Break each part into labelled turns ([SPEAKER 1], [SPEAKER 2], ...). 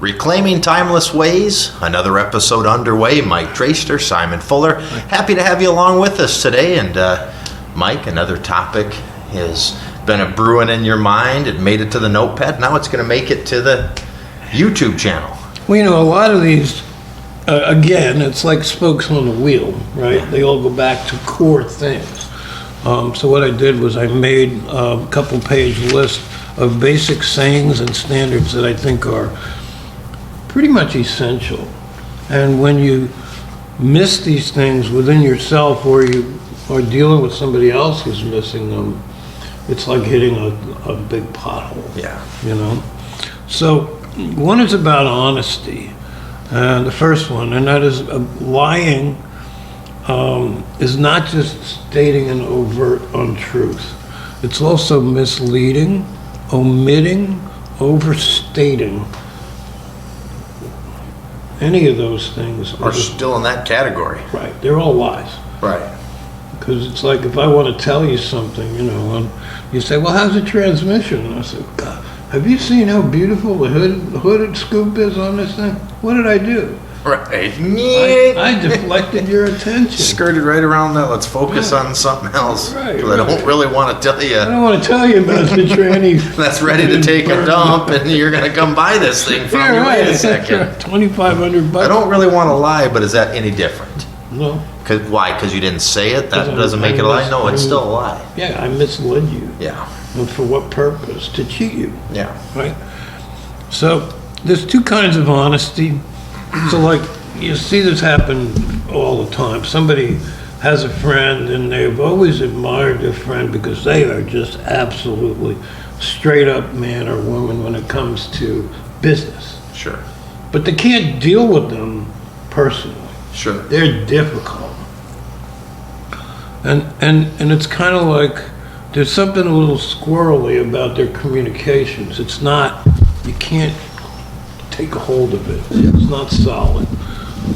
[SPEAKER 1] Reclaiming Timeless Ways, another episode underway. Mike Traster, Simon Fuller. Happy to have you along with us today. And Mike, another topic has been a brewing in your mind. It made it to the notepad. Now it's going to make it to the YouTube channel.
[SPEAKER 2] Well, you know, a lot of these, again, it's like spokes on the wheel, right?
[SPEAKER 1] Yeah.
[SPEAKER 2] They all go back to core things. So what I did was I made a couple-page list of basic sayings and standards that I think are pretty much essential. And when you miss these things within yourself, or you are dealing with somebody else who's missing them, it's like hitting a big pothole.
[SPEAKER 1] Yeah.
[SPEAKER 2] You know? So one is about honesty. The first one, and that is lying is not just stating an overt untruth. It's also misleading, omitting, overstating. Any of those things
[SPEAKER 1] Are still in that category.
[SPEAKER 2] right. They're all lies.
[SPEAKER 1] Right.
[SPEAKER 2] Because it's like if I want to tell you something, you know, and you say, well, how's the transmission? And I say, God, have you seen how beautiful the hooded scoop is on this thing? What did I do?
[SPEAKER 1] Right.
[SPEAKER 2] I deflected your attention.
[SPEAKER 1] Skirted right around that. Let's focus on something else.
[SPEAKER 2] Right,
[SPEAKER 1] 'Cause I don't
[SPEAKER 2] right.
[SPEAKER 1] really want to tell
[SPEAKER 2] I
[SPEAKER 1] you
[SPEAKER 2] don't want to tell you about the tranny.
[SPEAKER 1] that's ready to take a dump and you're going to come buy this thing from
[SPEAKER 2] Yeah,
[SPEAKER 1] you.
[SPEAKER 2] right.
[SPEAKER 1] Wait a second.
[SPEAKER 2] $2,500 bucks.
[SPEAKER 1] I don't really want to lie, but is that any different?
[SPEAKER 2] No.
[SPEAKER 1] Why? Because you didn't say it? That
[SPEAKER 2] 'Cause
[SPEAKER 1] doesn't make it a lie? No, it's still a lie.
[SPEAKER 2] Yeah, I misled you.
[SPEAKER 1] Yeah.
[SPEAKER 2] And for what purpose? To cheat you,
[SPEAKER 1] Yeah.
[SPEAKER 2] right? So there's two kinds of honesty. So like, you see this happen all the time. Somebody has a friend and they've always admired their friend because they are just absolutely straight up man or woman when it comes to business.
[SPEAKER 1] Sure.
[SPEAKER 2] But they can't deal with them personally.
[SPEAKER 1] Sure.
[SPEAKER 2] They're difficult. And it's kind of like there's something a little squirrely about their communications. It's not, you can't take a hold of it. It's not solid.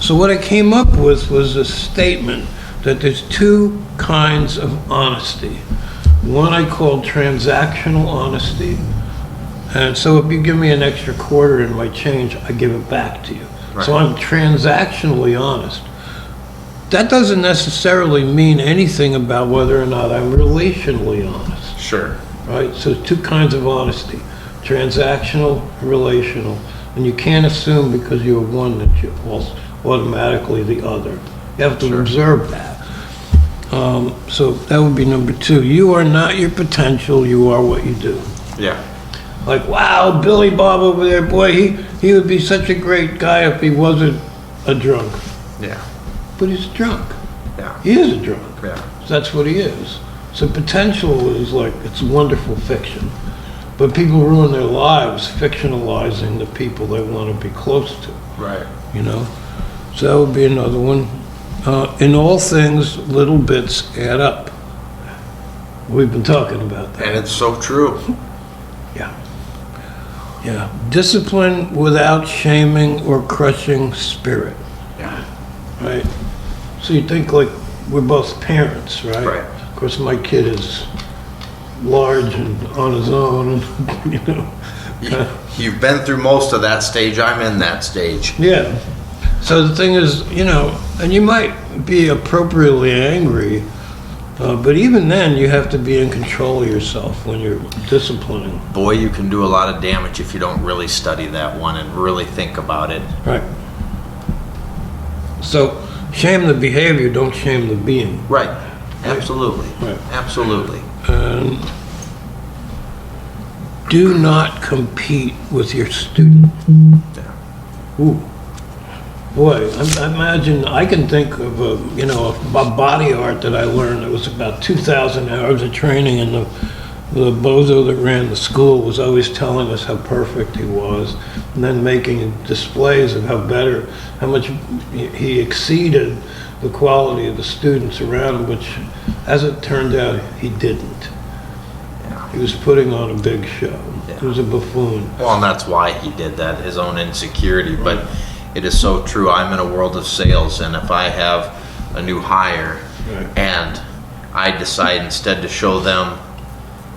[SPEAKER 2] So what I came up with was a statement that there's two kinds of honesty. One I called transactional honesty. And so if you give me an extra quarter in my change, I give it back to you. So
[SPEAKER 1] Right.
[SPEAKER 2] I'm transactionally honest. That doesn't necessarily mean anything about whether or not I'm relationally honest,
[SPEAKER 1] Sure.
[SPEAKER 2] right? So two kinds of honesty, transactional, relational. And you can't assume because you're one that you're also automatically the other. You have to
[SPEAKER 1] Sure.
[SPEAKER 2] observe that. So that would be number two. You are not your potential, you are what you do.
[SPEAKER 1] Yeah.
[SPEAKER 2] Like, wow, Billy Bob over there, boy, he would be such a great guy if he wasn't a drunk.
[SPEAKER 1] Yeah.
[SPEAKER 2] But he's drunk.
[SPEAKER 1] Yeah.
[SPEAKER 2] He is a drunk.
[SPEAKER 1] Yeah.
[SPEAKER 2] So that's what he is. So potential is like, it's wonderful fiction. But people ruin their lives fictionalizing the people they want to be close to,
[SPEAKER 1] Right.
[SPEAKER 2] you know? So that would be another one. In all things, little bits add up. We've been talking about that.
[SPEAKER 1] And it's so true.
[SPEAKER 2] Yeah. Yeah. Discipline without shaming or crushing spirit,
[SPEAKER 1] Yeah.
[SPEAKER 2] right? So you think like we're both parents, right?
[SPEAKER 1] Right.
[SPEAKER 2] Of course, my kid is large and on his own, and, you know.
[SPEAKER 1] You've been through most of that stage. I'm in that stage.
[SPEAKER 2] Yeah. So the thing is, you know, and you might be appropriately angry, but even then you have to be in control of yourself when you're disciplining.
[SPEAKER 1] Boy, you can do a lot of damage if you don't really study that one and really think about it.
[SPEAKER 2] Right. So shame the behavior, don't shame the being.
[SPEAKER 1] Right. Absolutely.
[SPEAKER 2] Right.
[SPEAKER 1] Absolutely.
[SPEAKER 2] And do not compete with your student.
[SPEAKER 1] Yeah.
[SPEAKER 2] Ooh. Boy, I imagine, I can think of a body art that I learned. It was about 2,000 hours of training, and the bozo that ran the school was always telling us how perfect he was, and then making displays of how much he exceeded the quality of the students around him, which, as it turned out, he didn't.
[SPEAKER 1] Yeah.
[SPEAKER 2] He was putting on a big show.
[SPEAKER 1] Yeah.
[SPEAKER 2] He was a buffoon.
[SPEAKER 1] Well, and that's why he did that, his own insecurity. But it is so true. I'm in a world of sales, and if I have a new hire
[SPEAKER 2] Right.
[SPEAKER 1] and I decide instead to show them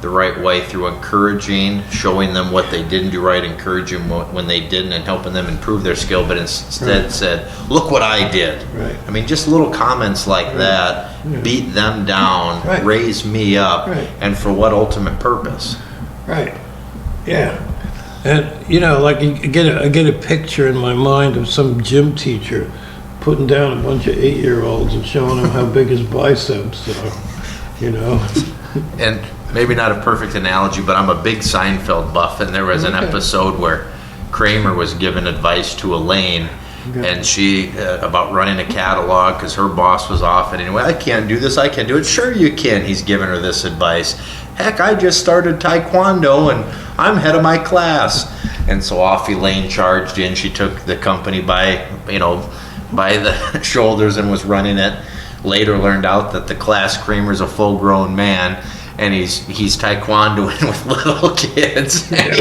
[SPEAKER 1] the right way through encouraging, showing them what they didn't do right, encouraging when they didn't, and helping them improve their skill, but instead said, look what I did.
[SPEAKER 2] Right.
[SPEAKER 1] I mean, just little comments like that beat them down,
[SPEAKER 2] Right.
[SPEAKER 1] raise me up,
[SPEAKER 2] Right.
[SPEAKER 1] and for what ultimate purpose?
[SPEAKER 2] Right. Yeah. And like I get a picture in my mind of some gym teacher putting down a bunch of 8-year-olds and showing them how big his biceps are.
[SPEAKER 1] And maybe not a perfect analogy, but I'm a big Seinfeld buff, and there was an
[SPEAKER 2] Okay.
[SPEAKER 1] episode where Kramer was giving advice to Elaine, and she about running a catalog because her boss was off. And anyway, I can't do this. I can do it. Sure, you can. He's giving her this advice. Heck, I just started Taekwondo and I'm head of my class. And so off Elaine charged in. She took the company by the shoulders and was running it. Later learned out that the class Kramer's a full-grown man, and he's taekwondoing with little kids. And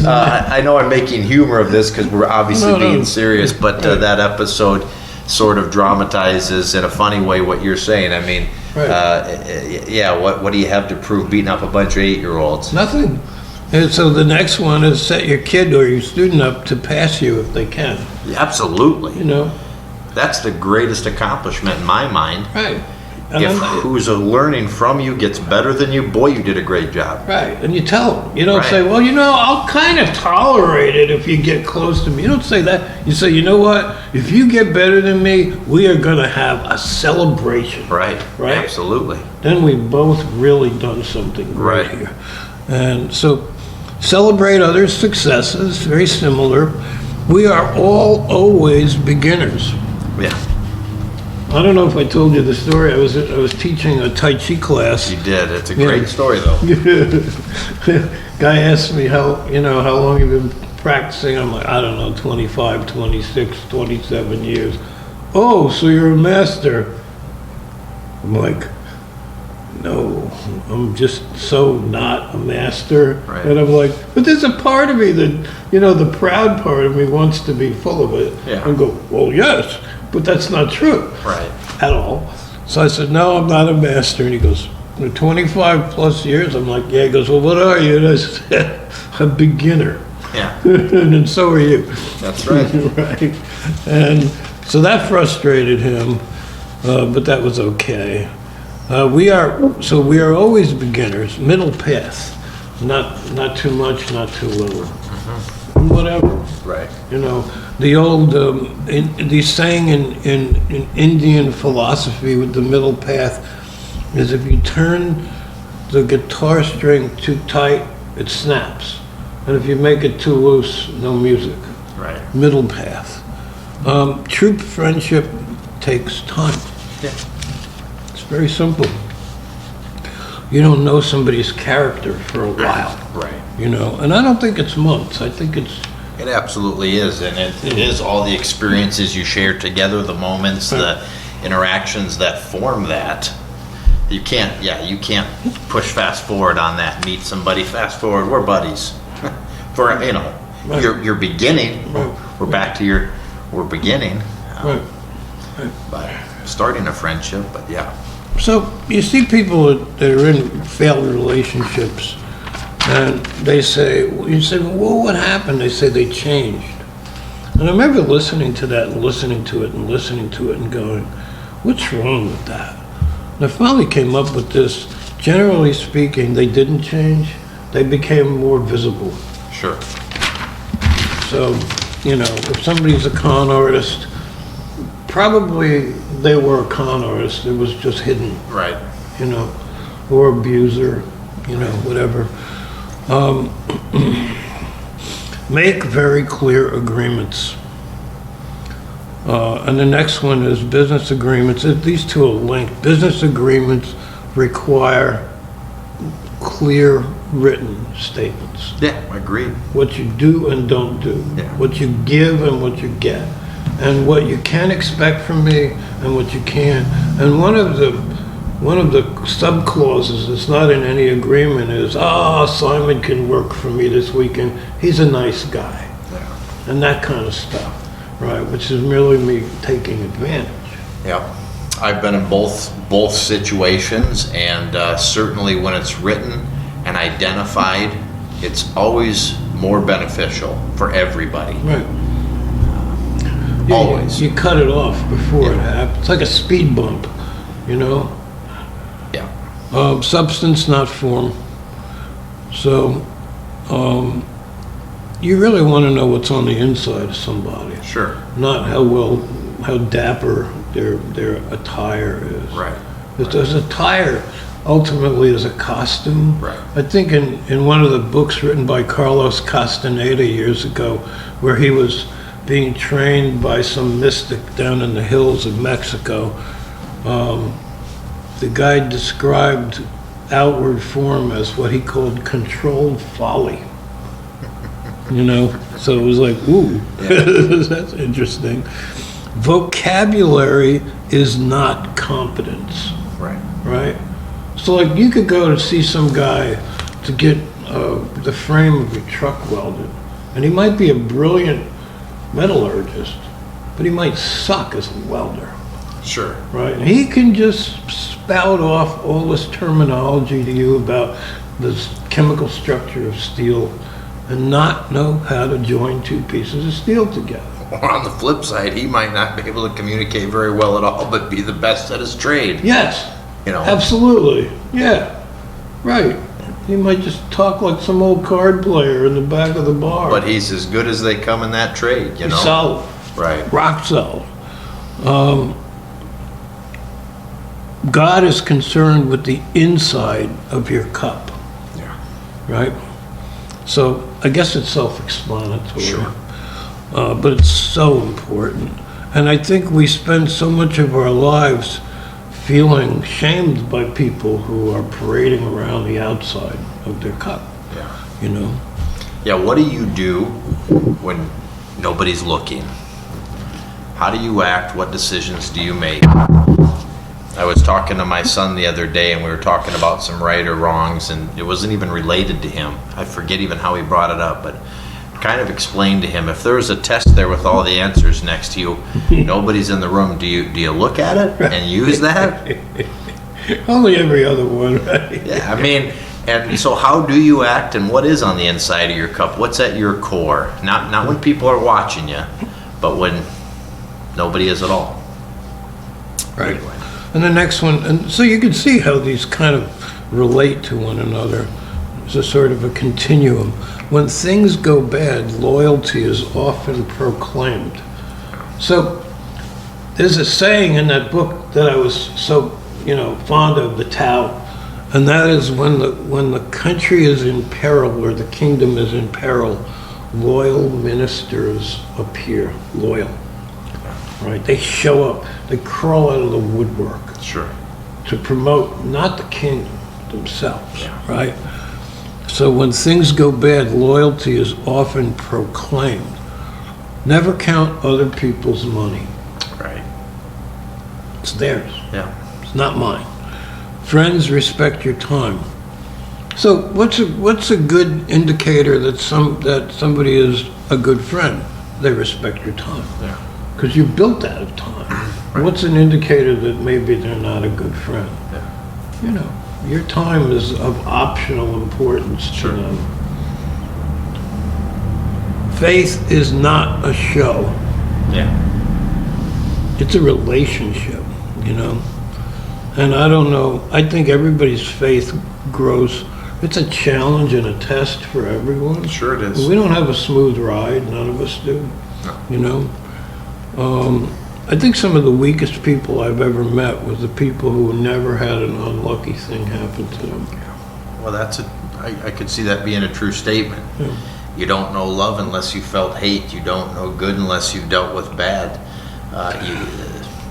[SPEAKER 1] I know I'm making humor of this because we're obviously being serious, but that episode sort of dramatizes in a funny way what you're saying. I mean, what do you have to prove beating up a bunch of 8-year-olds?
[SPEAKER 2] Nothing. And so the next one is set your kid or your student up to pass you if they can.
[SPEAKER 1] Absolutely.
[SPEAKER 2] You
[SPEAKER 1] That's the greatest accomplishment in my mind.
[SPEAKER 2] Right. And
[SPEAKER 1] If who's learning from you gets better than you, boy, you did a great job.
[SPEAKER 2] Right, and you tell them. You don't
[SPEAKER 1] Right.
[SPEAKER 2] say, well, I'll kind of tolerate it if you get close to me. You don't say that. You say, you know what? If you get better than me, we are going to have a celebration.
[SPEAKER 1] Right.
[SPEAKER 2] Right?
[SPEAKER 1] Absolutely.
[SPEAKER 2] Then we've both really done something great
[SPEAKER 1] Right.
[SPEAKER 2] here. And so celebrate others' successes, very similar. We are all always beginners.
[SPEAKER 1] Yeah,
[SPEAKER 2] I don't know if I told you the story. I was teaching a Tai Chi class.
[SPEAKER 1] you did. It's a great story, though.
[SPEAKER 2] Guy asked me how long you've been practicing. I'm like, I don't know, 25, 26, 27 years. Oh, so you're a master. I'm like, no, I'm just so not a master.
[SPEAKER 1] Right.
[SPEAKER 2] And I'm like, but there's a part of me that, the proud part of me wants to be full of it.
[SPEAKER 1] Yeah.
[SPEAKER 2] And go, well, yes, but that's not true.
[SPEAKER 1] Right.
[SPEAKER 2] At all. So I said, no, I'm not a master. And he goes, 25 plus years? I'm like, yeah. He goes, well, what are you? And I said, a beginner.
[SPEAKER 1] Yeah,
[SPEAKER 2] And so are you.
[SPEAKER 1] that's right.
[SPEAKER 2] Right. And so that frustrated him, but that was okay. We are always beginners, middle path. Not too much, not too little. Whatever.
[SPEAKER 1] Right.
[SPEAKER 2] The old the saying in Indian philosophy with the middle path is if you turn the guitar string too tight, it snaps. And if you make it too loose, no music.
[SPEAKER 1] Right.
[SPEAKER 2] Middle path. True friendship takes time.
[SPEAKER 1] Yeah.
[SPEAKER 2] It's very simple. You don't know somebody's character for a while,
[SPEAKER 1] Right.
[SPEAKER 2] and I don't think it's months. I think it's
[SPEAKER 1] It absolutely is, and it is all the experiences you share together, the moments, the interactions that form that. You can't push fast forward on that. Meet somebody, fast forward, we're buddies.
[SPEAKER 2] Right.
[SPEAKER 1] You're beginning.
[SPEAKER 2] Right.
[SPEAKER 1] We're back to we're beginning.
[SPEAKER 2] right.
[SPEAKER 1] But starting a friendship, but yeah.
[SPEAKER 2] So you see people that are in failed relationships, and you say, well, what happened? They say they changed. And I remember listening to that and listening to it and going, what's wrong with that? And I finally came up with this. Generally speaking, they didn't change. They became more visible.
[SPEAKER 1] Sure.
[SPEAKER 2] So, if somebody's a con artist, probably they were a con artist. It was just hidden.
[SPEAKER 1] Right.
[SPEAKER 2] Or abuser, whatever. Make very clear agreements. And the next one is business agreements. These two are linked. Business agreements require clear written statements.
[SPEAKER 1] Yeah, agreed.
[SPEAKER 2] What you do and don't do.
[SPEAKER 1] Yeah.
[SPEAKER 2] What you give and what you get. And what you can expect from me and what you can't. And one of the sub-clauses that's not in any agreement is, Simon can work for me this weekend. He's a nice guy.
[SPEAKER 1] Yeah.
[SPEAKER 2] And that kind of stuff, right? Which is merely me taking advantage.
[SPEAKER 1] Yeah. I've been in both situations, and certainly when it's written and identified, it's always more beneficial for everybody.
[SPEAKER 2] Right. Yeah,
[SPEAKER 1] Always.
[SPEAKER 2] You cut it off before it happens. It's like a speed bump, you know?
[SPEAKER 1] Yeah.
[SPEAKER 2] Substance, not form. So, you really want to know what's on the inside of somebody,
[SPEAKER 1] Sure.
[SPEAKER 2] not how dapper their attire is.
[SPEAKER 1] Right.
[SPEAKER 2] Because attire ultimately is a costume.
[SPEAKER 1] Right.
[SPEAKER 2] I think in one of the books written by Carlos Castaneda years ago, where he was being trained by some mystic down in the hills of Mexico, the guy described outward form as what he called controlled folly. You know, so it was like, ooh, that's interesting. Vocabulary is not competence,
[SPEAKER 1] Right.
[SPEAKER 2] right? So like you could go to see some guy to get the frame of your truck welded, and he might be a brilliant metallurgist, but he might suck as a welder,
[SPEAKER 1] Sure.
[SPEAKER 2] right? And he can just spout off all this terminology to you about the chemical structure of steel and not know how to join two pieces of steel together.
[SPEAKER 1] Or on the flip side, he might not be able to communicate very well at all, but be the best at his trade.
[SPEAKER 2] Yes,
[SPEAKER 1] You know.
[SPEAKER 2] absolutely. Yeah, right. He might just talk like some old card player in the back of the bar.
[SPEAKER 1] But he's as good as they come in that trade, you know.
[SPEAKER 2] He's solid,
[SPEAKER 1] Right.
[SPEAKER 2] rock solid. God is concerned with the inside of your cup,
[SPEAKER 1] Yeah.
[SPEAKER 2] right? So I guess it's self-explanatory.
[SPEAKER 1] Sure.
[SPEAKER 2] But it's so important. And I think we spend so much of our lives feeling shamed by people who are parading around the outside of their cup,
[SPEAKER 1] Yeah.
[SPEAKER 2] you know?
[SPEAKER 1] Yeah. What do you do when nobody's looking? How do you act? What decisions do you make? I was talking to my son the other day, and we were talking about some right or wrongs, and it wasn't even related to him. I forget even how he brought it up, but kind of explained to him, if there was a test there with all the answers next to you, nobody's in the room, do you look at it and use that?
[SPEAKER 2] Only every other one, right?
[SPEAKER 1] Yeah, I mean, and so how do you act, and what is on the inside of your cup? What's at your core? Not when people are watching you, but when nobody is at all.
[SPEAKER 2] Right.
[SPEAKER 1] Anyway.
[SPEAKER 2] And the next one, and so you can see how these kind of relate to one another. It's a sort of a continuum. When things go bad, loyalty is often proclaimed. So there's a saying in that book that I was so, fond of, the Tao, and that is when the country is in peril or the kingdom is in peril, loyal ministers appear. Loyal. Right? They show up. They crawl out of the woodwork
[SPEAKER 1] Sure.
[SPEAKER 2] to promote not the kingdom, themselves,
[SPEAKER 1] Yeah.
[SPEAKER 2] right? So when things go bad, loyalty is often proclaimed. Never count other people's money.
[SPEAKER 1] Right.
[SPEAKER 2] It's theirs.
[SPEAKER 1] Yeah.
[SPEAKER 2] It's not mine. Friends respect your time. So what's a good indicator that somebody is a good friend? They respect your time.
[SPEAKER 1] Yeah.
[SPEAKER 2] Because you're built out of time. What's an indicator that maybe they're not a good friend?
[SPEAKER 1] Yeah.
[SPEAKER 2] Your time is of optional importance
[SPEAKER 1] Sure.
[SPEAKER 2] to them. Faith is not a show.
[SPEAKER 1] Yeah.
[SPEAKER 2] It's a relationship, And I don't know, I think everybody's faith grows. It's a challenge and a test for everyone.
[SPEAKER 1] Sure it is.
[SPEAKER 2] We don't have a smooth ride, none of us do, I think some of the weakest people I've ever met was the people who never had an unlucky thing happen to them.
[SPEAKER 1] Well, I could see that being a true statement.
[SPEAKER 2] Yeah.
[SPEAKER 1] You don't know love unless you felt hate. You don't know good unless you've dealt with bad.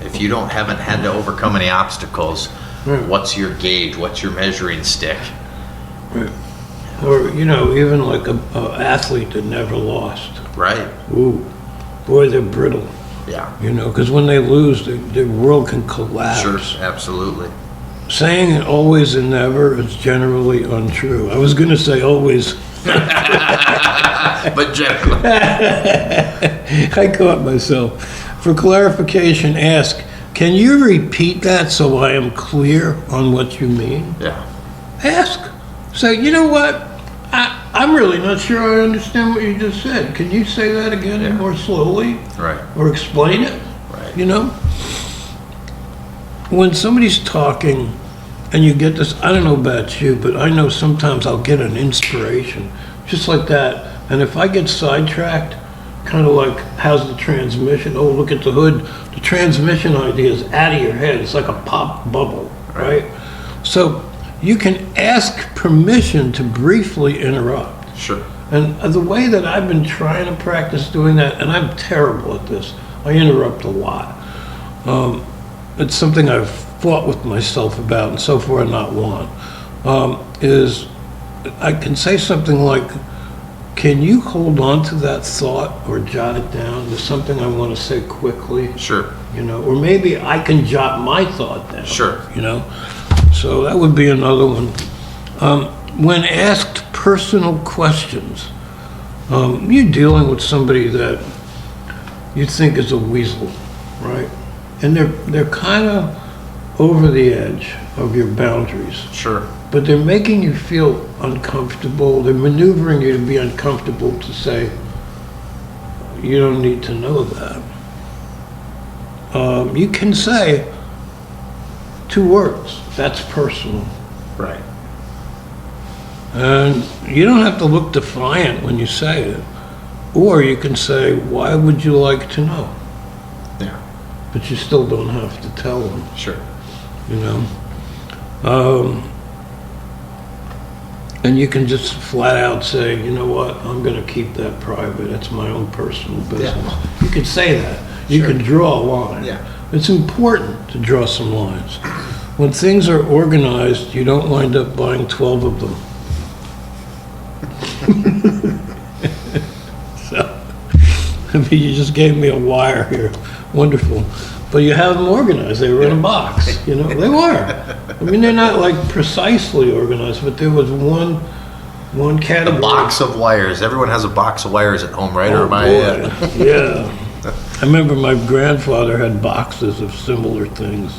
[SPEAKER 1] If you haven't had to overcome any obstacles,
[SPEAKER 2] Right.
[SPEAKER 1] what's your gauge? What's your measuring stick?
[SPEAKER 2] Right. Or, even like a athlete that never lost.
[SPEAKER 1] Right.
[SPEAKER 2] Ooh, boy, they're brittle,
[SPEAKER 1] Yeah.
[SPEAKER 2] because when they lose, their world can collapse.
[SPEAKER 1] Sure. Absolutely.
[SPEAKER 2] Saying always and never is generally untrue. I was going to say always.
[SPEAKER 1] But generally,
[SPEAKER 2] I caught myself. For clarification, ask, Can you repeat that so I am clear on what you mean?
[SPEAKER 1] Yeah.
[SPEAKER 2] Ask. Say, you know what? I'm really not sure I understand what you just said. Can you say that again
[SPEAKER 1] Yeah.
[SPEAKER 2] more slowly?
[SPEAKER 1] Right.
[SPEAKER 2] Or explain it?
[SPEAKER 1] Right.
[SPEAKER 2] You know? When somebody's talking and you get this, I don't know about you, but I know sometimes I'll get an inspiration, just like that. And if I get sidetracked, kind of like, how's the transmission? Oh, look at the hood. The transmission idea is out of your head. It's like a pop bubble, right? So you can ask permission to briefly interrupt.
[SPEAKER 1] Sure.
[SPEAKER 2] And the way that I've been trying to practice doing that, and I'm terrible at this, I interrupt a lot. It's something I've fought with myself about, and so far not won, is I can say something like, can you hold on to that thought or jot it down? There's something I want to say quickly,
[SPEAKER 1] Sure.
[SPEAKER 2] you know, or maybe I can jot my thought down.
[SPEAKER 1] Sure.
[SPEAKER 2] You know, so that would be another one. When asked personal questions, you're dealing with somebody that you think is a weasel, right? And they're kind of over the edge of your boundaries,
[SPEAKER 1] Sure.
[SPEAKER 2] but they're making you feel uncomfortable. They're maneuvering you to be uncomfortable to say, you don't need to know that. You can say 2 words, that's personal.
[SPEAKER 1] Right.
[SPEAKER 2] And you don't have to look defiant when you say it. Or you can say, why would you like to know?
[SPEAKER 1] Yeah.
[SPEAKER 2] But you still don't have to tell them,
[SPEAKER 1] Sure.
[SPEAKER 2] you know? And you can just flat out say, you know what, I'm gonna keep that private. It's my own personal business. You can say that. You
[SPEAKER 1] Sure.
[SPEAKER 2] can draw a line.
[SPEAKER 1] Yeah.
[SPEAKER 2] It's important to draw some lines. When things are organized, you don't wind up buying 12 of them. So, I mean, you just gave me a wire here. Wonderful. But you have them organized. They were in a box, you know? They were. I mean, they're not like precisely organized, but there was one
[SPEAKER 1] A
[SPEAKER 2] category.
[SPEAKER 1] box of wires. Everyone has a box of wires at home, right?
[SPEAKER 2] Oh,
[SPEAKER 1] Or am I?
[SPEAKER 2] boy. Yeah. I remember my grandfather had boxes of similar things.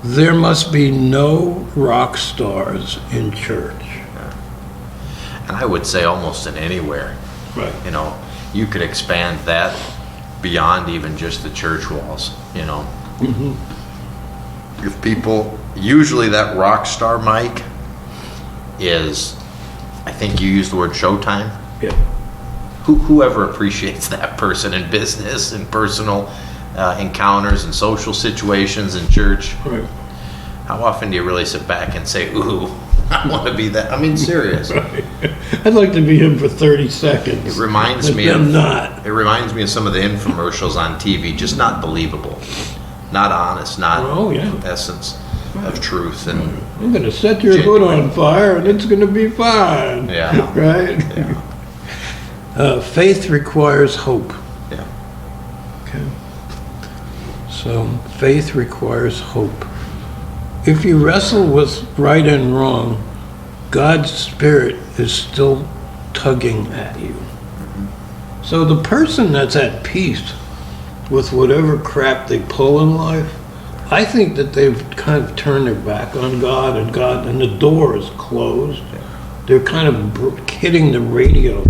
[SPEAKER 2] There must be no rock stars in church.
[SPEAKER 1] And I would say almost in anywhere.
[SPEAKER 2] Right.
[SPEAKER 1] You know, you could expand that beyond even just the church walls, you know. If people, usually that rock star mic is, I think you used the word showtime.
[SPEAKER 2] Yeah.
[SPEAKER 1] Whoever appreciates that person in business and personal encounters and social situations in church,
[SPEAKER 2] Right.
[SPEAKER 1] how often do you really sit back and say, ooh, I want to be that? I mean, serious.
[SPEAKER 2] Right. I'd like to be him for 30 seconds.
[SPEAKER 1] It reminds
[SPEAKER 2] but
[SPEAKER 1] me
[SPEAKER 2] then
[SPEAKER 1] of
[SPEAKER 2] not.
[SPEAKER 1] It reminds me of some of the infomercials on TV, just not believable, not honest, not
[SPEAKER 2] Oh, yeah.
[SPEAKER 1] essence of truth, and
[SPEAKER 2] I'm going to set your hood on fire and it's going to be fine.
[SPEAKER 1] Yeah.
[SPEAKER 2] Right? Faith requires hope.
[SPEAKER 1] yeah,
[SPEAKER 2] Okay. So faith requires hope. If you wrestle with right and wrong, God's Spirit is still tugging at you. So the person that's at peace with whatever crap they pull in life, I think that they've kind of turned their back on God, and the door is closed. They're kind of hitting the radio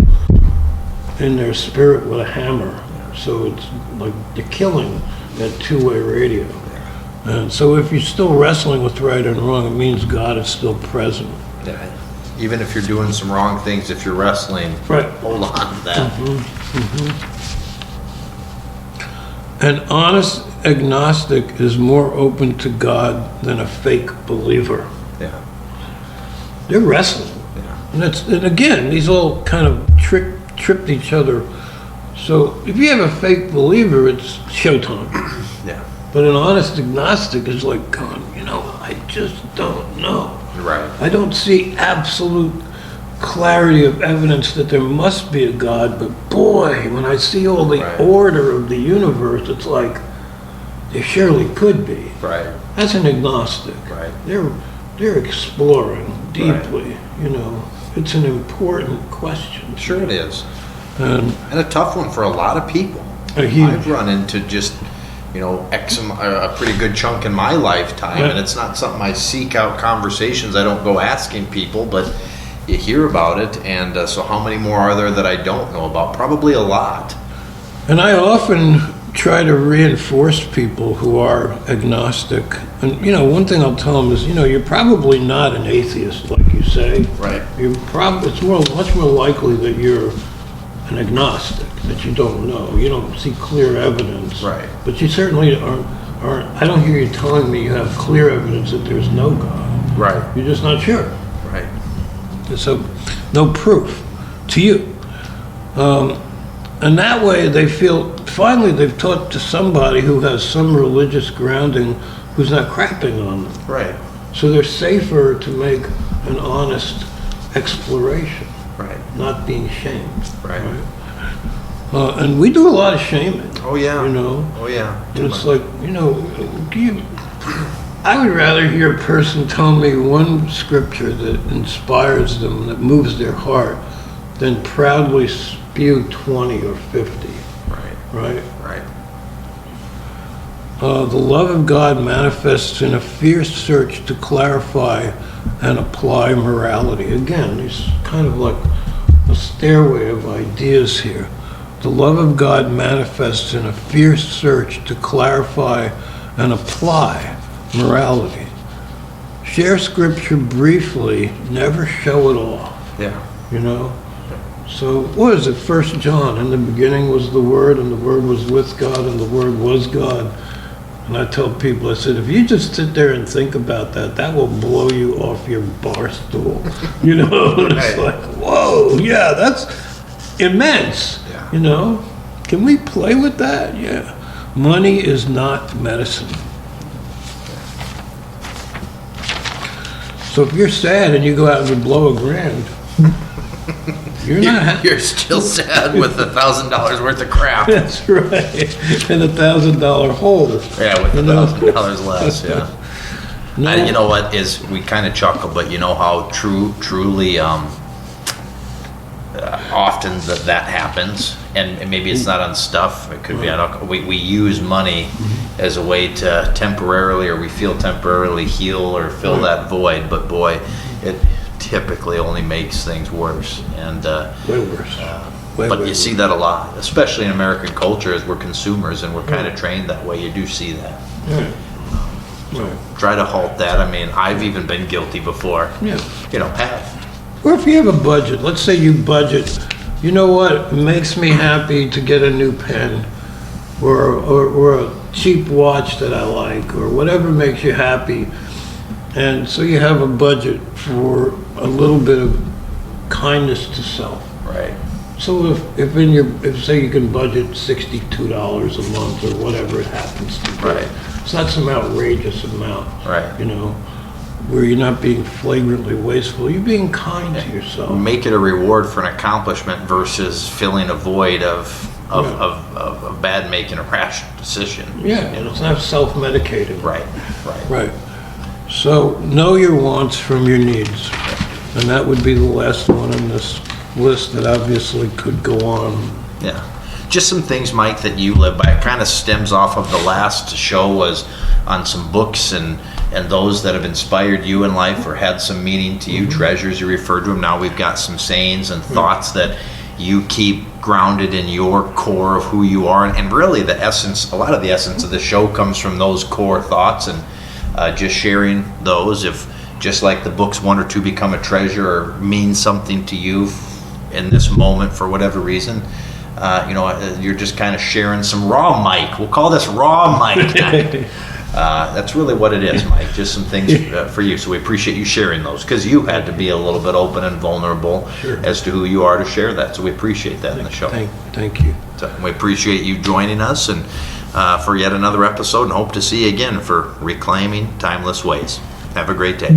[SPEAKER 2] in their spirit with a hammer. So it's like they're killing that two-way radio. And so if you're still wrestling with right and wrong, it means God is still present.
[SPEAKER 1] yeah. Even if you're doing some wrong things, if you're wrestling,
[SPEAKER 2] Right.
[SPEAKER 1] hold on to that.
[SPEAKER 2] An honest agnostic is more open to God than a fake believer.
[SPEAKER 1] Yeah,
[SPEAKER 2] They're wrestling.
[SPEAKER 1] yeah,
[SPEAKER 2] And again, these all kind of tripped each other. So if you have a fake believer, it's showtime.
[SPEAKER 1] yeah.
[SPEAKER 2] But an honest agnostic is like going, I just don't know.
[SPEAKER 1] Right.
[SPEAKER 2] I don't see absolute clarity of evidence that there must be a God, but boy, when I see all the
[SPEAKER 1] Right.
[SPEAKER 2] order of the universe, it's like there surely could be.
[SPEAKER 1] Right.
[SPEAKER 2] That's an agnostic.
[SPEAKER 1] Right.
[SPEAKER 2] They're exploring deeply, It's an important question.
[SPEAKER 1] Sure it is.
[SPEAKER 2] And
[SPEAKER 1] And a tough one for a lot of people.
[SPEAKER 2] a huge,
[SPEAKER 1] I've run into just a pretty good chunk in my lifetime,
[SPEAKER 2] Yeah.
[SPEAKER 1] and it's not something I seek out conversations. I don't go asking people, but you hear about it, and so how many more are there that I don't know about? Probably a lot.
[SPEAKER 2] And I often try to reinforce people who are agnostic. And, one thing I'll tell them is, you're probably not an atheist, like you say.
[SPEAKER 1] Right.
[SPEAKER 2] It's much more likely that you're an agnostic, that you don't know. You don't see clear evidence.
[SPEAKER 1] Right.
[SPEAKER 2] But you certainly aren't, I don't hear you telling me you have clear evidence that there's no God.
[SPEAKER 1] Right.
[SPEAKER 2] You're just not sure.
[SPEAKER 1] Right.
[SPEAKER 2] So, no proof to you. And that way they feel, finally they've talked to somebody who has some religious grounding who's not crapping on them.
[SPEAKER 1] Right.
[SPEAKER 2] So they're safer to make an honest exploration,
[SPEAKER 1] Right.
[SPEAKER 2] not being shamed.
[SPEAKER 1] Right.
[SPEAKER 2] And we do a lot of shaming.
[SPEAKER 1] Oh yeah. Oh yeah.
[SPEAKER 2] And it's like, I would rather hear a person tell me one scripture that inspires them, that moves their heart, than proudly spew 20 or 50,
[SPEAKER 1] Right.
[SPEAKER 2] right?
[SPEAKER 1] Right.
[SPEAKER 2] The love of God manifests in a fierce search to clarify and apply morality. Again, it's kind of like a stairway of ideas here. The love of God manifests in a fierce search to clarify and apply morality. Share scripture briefly, never show it off,
[SPEAKER 1] Yeah.
[SPEAKER 2] So, what is it? 1 John, in the beginning was the Word, and the Word was with God, and the Word was God. And I tell people, I said, if you just sit there and think about that, that will blow you off your bar stool. And it's
[SPEAKER 1] Right.
[SPEAKER 2] like, whoa, yeah, that's immense.
[SPEAKER 1] Yeah.
[SPEAKER 2] Can we play with that? Yeah. Money is not medicine. So if you're sad and you go out and you blow $1,000, you're not happy.
[SPEAKER 1] You're still sad with $1,000 worth of crap.
[SPEAKER 2] That's right. And $1,000 hole.
[SPEAKER 1] Yeah, with $1,000 less. Yeah.
[SPEAKER 2] No.
[SPEAKER 1] And you know what is, we kind of chuckle, but you know how truly often that happens, and maybe it's not on stuff. It could be on. We use money as a way to temporarily, or we feel temporarily heal or fill that void. But boy, it typically only makes things worse. And
[SPEAKER 2] Way worse.
[SPEAKER 1] but
[SPEAKER 2] way
[SPEAKER 1] you see that a lot, especially in American culture, as we're consumers and we're kind of trained that way. You do see that.
[SPEAKER 2] Right. Right.
[SPEAKER 1] Try to halt that. I mean, I've even been guilty before.
[SPEAKER 2] Yeah.
[SPEAKER 1] Have.
[SPEAKER 2] Or if you have a budget, let's say you budget, you know what, it makes me happy to get a new pen, or a cheap watch that I like, or whatever makes you happy. And so you have a budget for a little bit of kindness to self.
[SPEAKER 1] Right.
[SPEAKER 2] So if say you can budget $62 a month or whatever it happens to be.
[SPEAKER 1] Right.
[SPEAKER 2] It's not some outrageous amount.
[SPEAKER 1] Right.
[SPEAKER 2] Where you're not being flagrantly wasteful, you're being kind to yourself.
[SPEAKER 1] Make it a reward for an accomplishment versus filling a void of bad making a rash decision.
[SPEAKER 2] Yeah, and it's not self-medicating.
[SPEAKER 1] Right.
[SPEAKER 2] Right. So know your wants from your needs. And that would be the last one on this list that obviously could go on.
[SPEAKER 1] Yeah. Just some things, Mike, that you live by. It kind of stems off of the last show, was on some books and those that have inspired you in life or had some meaning to you, treasures, you referred to them. Now we've got some sayings and thoughts that you keep grounded in your core of who you are. And really the essence, a lot of the essence of the show comes from those core thoughts, and just sharing those. If just like the books, one or two become a treasure or mean something to you in this moment for whatever reason, you're just kind of sharing some raw Mike. We'll call this raw Mike. That's really what it is, Mike. Just some things for you. So we appreciate you sharing those, because you had to be a little bit open and vulnerable as to who you are to share that. So we appreciate that in the show.
[SPEAKER 2] Thank you.
[SPEAKER 1] So we appreciate you joining us and for yet another episode, and hope to see you again for Reclaiming Timeless Ways. Have a great day.